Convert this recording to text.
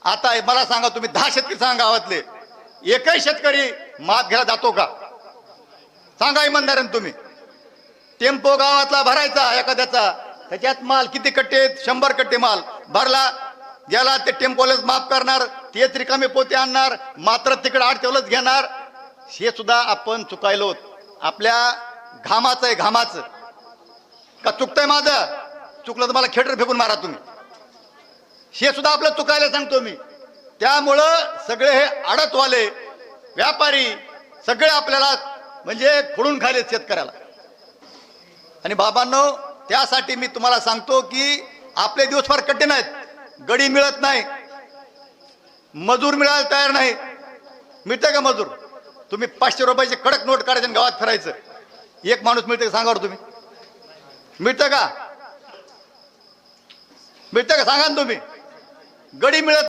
आता मला सांगा, तुम्ही 10 शेतकरी सांगा गावातले, एकही शेतकरी मात घ्यायला जातो का? सांगा इमानदारीने तुम्ही. टेम्पो गावातला भरायचा एखाद्याचा, त्याच्यात माल किती कट्टे आहेत? 100 कट्टे माल भरला गेला, ते टेम्पोलाच माफ करणार, तेच रिकामे पोते आणणार, मात्र तिकडे आडतेवलंच घेणार. हे सुद्धा आपण चुकायलो. आपल्या घामाचं आहे, घामाचं. का चुकतंय माझं? चुकलं तर मला खेटर फेकून मारा तुम्ही. हे सुद्धा आपलं चुकायला सांगतो मी. त्यामुळं सगळे हे आडतवाले व्यापारी सगळे आपल्याला म्हणजे फोडून खाले शेतकऱ्याला. आणि बाबांनो, त्यासाठी मी तुम्हाला सांगतो की आपले दिवस फार कठीण आहेत. गडी मिळत नाही, मजूर मिळायला तयार नाही. मिळते का मजूर? तुम्ही 500 रुपयाची कडक नोट काढायची आणि गावात फिरायचं, एक माणूस मिळते का सांगा तुम्ही? मिळतं का? मिळतं का सांगा ना तुम्ही? गडी मिळत